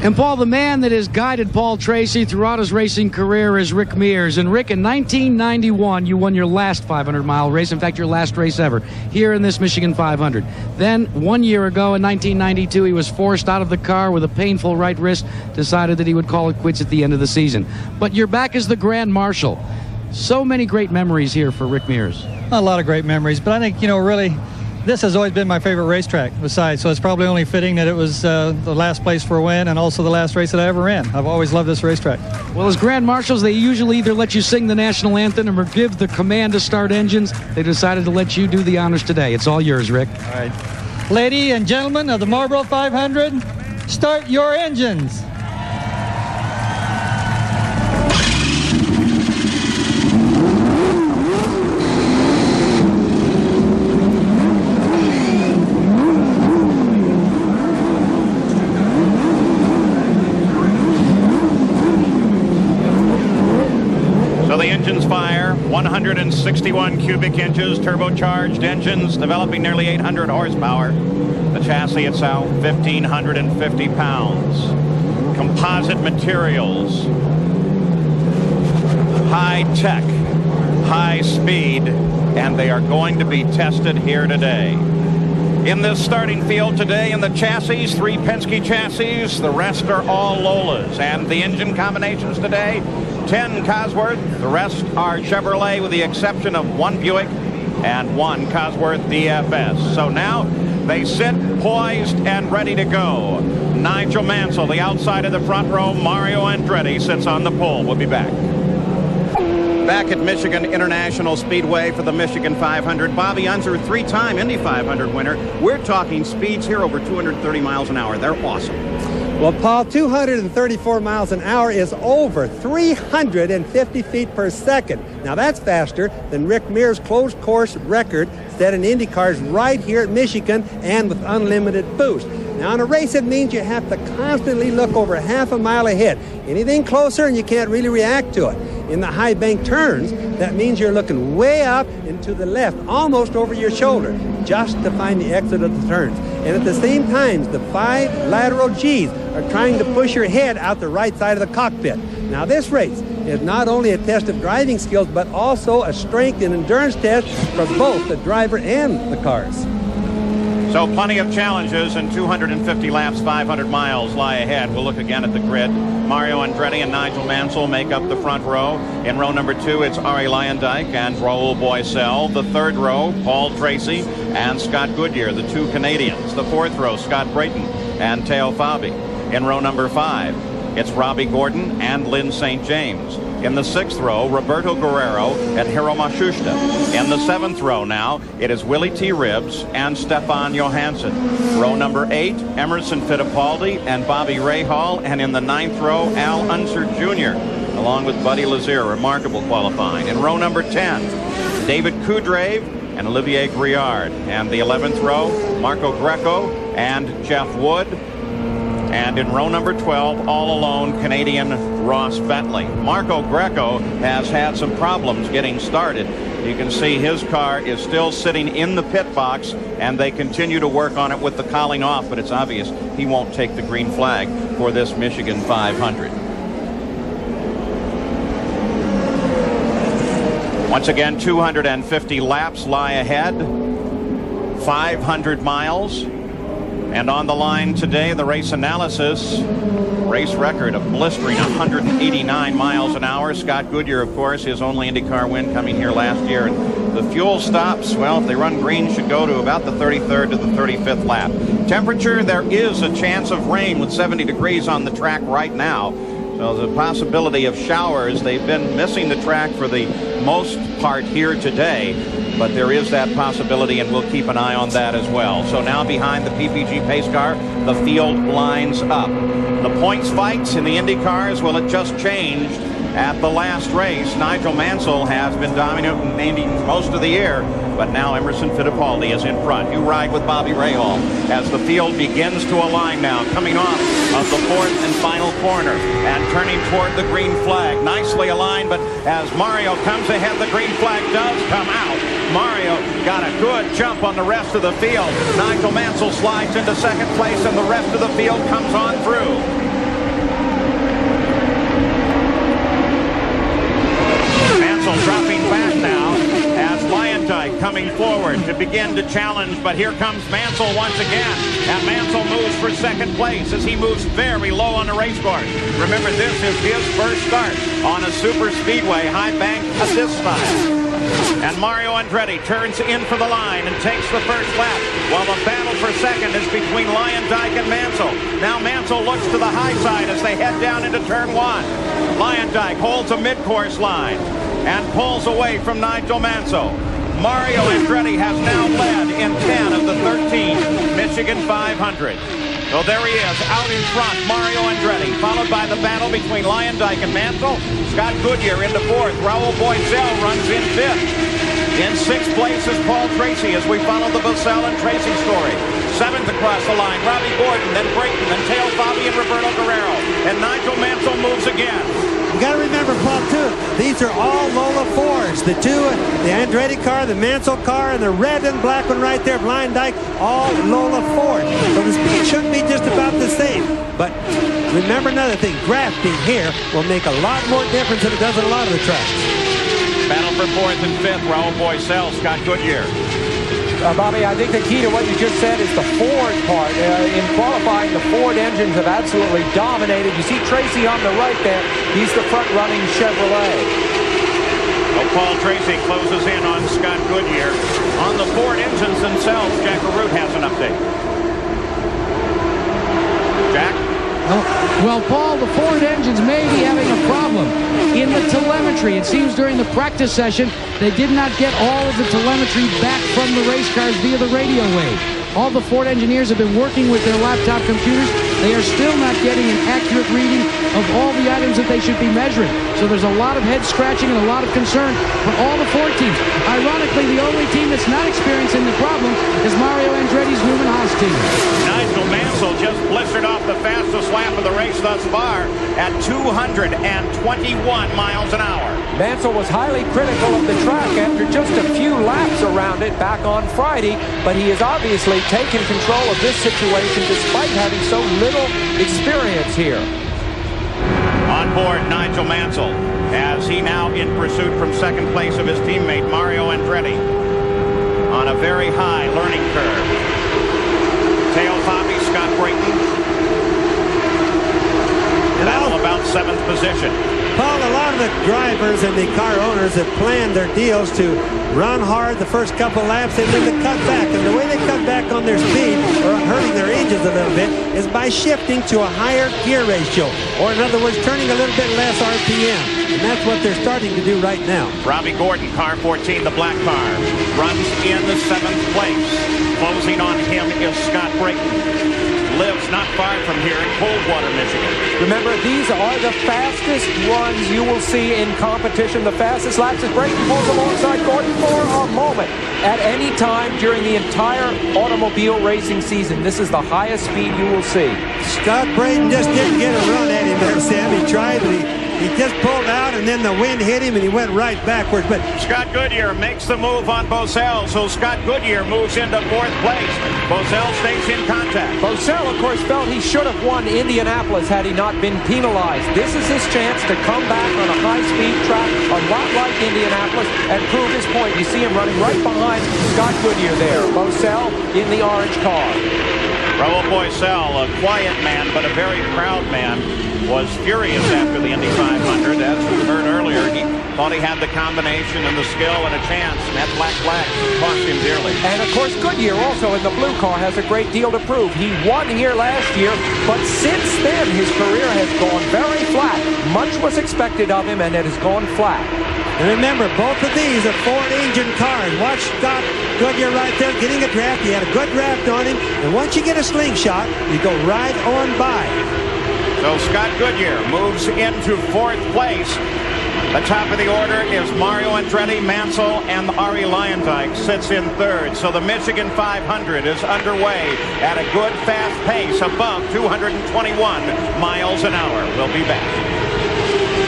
And Paul, the man that has guided Paul Tracy throughout his racing career is Rick Mears. And Rick, in 1991, you won your last 500-mile race. In fact, your last race ever here in this Michigan 500. Then 1 year ago in 1992, he was forced out of the car with a painful right wrist, decided that he would call it quits at the end of the season. But you're back as the Grand Marshal. So many great memories here for Rick Mears. A lot of great memories, but I think, really, this has always been my favorite racetrack besides, so it's probably only fitting that it was the last place for a win and also the last race that I ever ran. I've always loved this racetrack. Well, as Grand Marshals, they usually either let you sing the national anthem or give the command to start engines. They decided to let you do the honors today. It's all yours, Rick. All right. Ladies and gentlemen of the Marlboro 500, start your engines. The engines fire, 161 cubic inches, turbocharged engines, developing nearly 800 horsepower. The chassis itself, 1,550 pounds. Composite materials, high tech, high speed, and they are going to be tested here today. In this starting field today in the chassis, 3 Penske chassis, the rest are all Lolas. And the engine combinations today, 10 Cosworth, the rest are Chevrolet with the exception of 1 Buick and 1 Cosworth DFS. So now they sit poised and ready to go. Nigel Mansell, the outside of the front row. Mario Andretti sits on the pole. We'll be back. Back at Michigan International Speedway for the Michigan 500. Bobby Unser, 3-time Indy 500 winner. We're talking speeds here over 230 miles an hour. They're awesome. Well, Paul, 234 miles an hour is over 350 feet per second. Now, that's faster than Rick Mears' closed course record set in IndyCars right here at Michigan and with unlimited boost. Now, in a race, it means you have to constantly look over half a mile ahead. Anything closer and you can't really react to it. In the high bank turns, that means you're looking way up and to the left, almost over your shoulder, just to find the exit of the turns. And at the same time, the 5 lateral G's are trying to push your head out the right side of the cockpit. Now, this race is not only a test of driving skills, but also a strength and endurance test for both the driver and the cars. So plenty of challenges and 250 laps, 500 miles lie ahead. We'll look again at the grid. Mario Andretti and Nigel Mansell make up the front row. In row number 2, it's Arie Luyendyk and Raoul Boisel. The third row, Paul Tracy and Scott Goodyear, the 2 Canadians. The fourth row, Scott Brayton and Teo Fabi. In row number 5, it's Robbie Gordon and Lynn St. James. In the 6th row, Roberto Guerrero and Hiro Matsushita. In the 7th row now, it is Willie T. Ribbs and Stefan Johansson. Row number 8, Emerson Fittipaldi and Bobby Rahal. And in the 9th row, Al Unser Jr. along with Buddy Lazier, remarkable qualifying. In row number 10, David Coudrave and Olivier Griard. And the 11th row, Marco Greco and Jeff Wood. And in row number 12, all alone, Canadian Ross Bentley. Marco Greco has had some problems getting started. You can see his car is still sitting in the pit box, and they continue to work on it with the cowling off, but it's obvious he won't take the green flag for this Michigan 500. Once again, 250 laps lie ahead, 500 miles. And on the line today, the race analysis, race record of blistering 189 miles an hour. Scott Goodyear, of course, his only IndyCar win coming here last year. And the fuel stops, well, if they run green, should go to about the 33rd to the 35th lap. Temperature, there is a chance of rain with 70 degrees on the track right now. So the possibility of showers. They've been missing the track for the most part here today, but there is that possibility, and we'll keep an eye on that as well. So now behind the PPG pace car, the field lines up. The points fights in the Indy cars, well, it just changed at the last race. Nigel Mansell has been dominating most of the year, but now Emerson Fittipaldi is in front. You ride with Bobby Rahal as the field begins to align now, coming off of the 4th and final corner and turning toward the green flag. Nicely aligned, but as Mario comes ahead, the green flag does come out. Mario got a good jump on the rest of the field. Nigel Mansell slides into second place, and the rest of the field comes on through. in to challenge, but here comes Mansell once again. And Mansell moves for second place as he moves very low on the race course. Remember, this is his first start on a super speedway, high bank at this style. And Mario Andretti turns in for the line and takes the first lap, while the battle for second is between Lyondike and Mansell. Now Mansell looks to the high side as they head down into turn 1. Lyondike holds a mid-course line and pulls away from Nigel Mansell. Mario Andretti has now led in 10 of the 13 Michigan 500. So there he is, out in front, Mario Andretti, followed by the battle between Lyondike and Mansell. Scott Goodyear into 4th. Raul Boisel runs in 5th. In 6th place is Paul Tracy as we follow the Boisel and Tracy story. 7th across the line, Robbie Gordon, then Brayton, then Teo Fabi and Roberto Guerrero. And Nigel Mansell moves again. You got to remember, Paul, too, these are all Lola Fords. The two, the Andretti car, the Mansell car, and the red and black one right there, Lyondike, all Lola Ford. So the speed should be just about the same. But remember another thing, grafting here will make a lot more difference than it does in a lot of the tracks. Battle for 4th and 5th, Raul Boisel, Scott Goodyear. Bobby, I think the key to what you just said is the Ford part. In qualifying, the Ford engines have absolutely dominated. You see Tracy on the right there. He's the front-running Chevrolet. Well, Paul Tracy closes in on Scott Goodyear. On the Ford engines themselves, Jack Arute has an update. Jack? Well, Paul, the Ford engines may be having a problem in the telemetry. It seems during the practice session, they did not get all of the telemetry back from the race cars via the radio wave. All the Ford engineers have been working with their laptop computers. They are still not getting an accurate reading of all the items that they should be measuring. So there's a lot of head scratching and a lot of concern for all the Ford teams. Ironically, the only team that's not experiencing the problem is Mario Andretti's Newman Haas team. Nigel Mansell just blistered off the fastest lap of the race thus far at 221 miles an hour. Mansell was highly critical of the track after just a few laps around it back on Friday, but he has obviously taken control of this situation despite having so little experience here. On board Nigel Mansell as he now in pursuit from second place of his teammate Mario Andretti on a very high learning curve. Teo Fabi, Scott Brayton. Battle about 7th position. Paul, a lot of the drivers and the car owners have planned their deals to run hard the first couple laps and then to cut back. And the way they cut back on their speed or hurting their engines a little bit is by shifting to a higher gear ratio. Or in other words, turning a little bit less RPM. And that's what they're starting to do right now. Robbie Gordon, car 14, the black car, runs in the 7th place. Closing on him is Scott Brayton. Lives not far from here in Coldwater, Michigan. Remember, these are the fastest runs you will see in competition. The fastest laps as Brayton pulls alongside Gordon for a moment at any time during the entire automobile racing season. This is the highest speed you will see. Scott Brayton just didn't get a run at him there, Sam. He tried, but he just pulled out, and then the wind hit him, and he went right backwards. But Scott Goodyear makes the move on Boisel, so Scott Goodyear moves into 4th place. Boisel stays in contact. Boisel, of course, felt he should have won Indianapolis had he not been penalized. This is his chance to come back on a high-speed track, a lot like Indianapolis, and prove his point. You see him running right behind Scott Goodyear there. Boisel in the orange car. Raul Boisel, a quiet man, but a very proud man, was furious after the Indy 500. As we heard earlier, he thought he had the combination and the skill and a chance, and that black flag cost him dearly. And of course, Goodyear also in the blue car has a great deal to prove. He won here last year, but since then his career has gone very flat. Much was expected of him, and it has gone flat. And remember, both of these are Ford engine cars. Watch Scott Goodyear right there getting a draft. He had a good draft on him, and once you get a slingshot, you go right on by. So Scott Goodyear moves into 4th place. The top of the order is Mario Andretti, Mansell, and Arie Luyendyk sits in 3rd. So the Michigan 500 is underway at a good, fast pace above 221 miles an hour. We'll be back.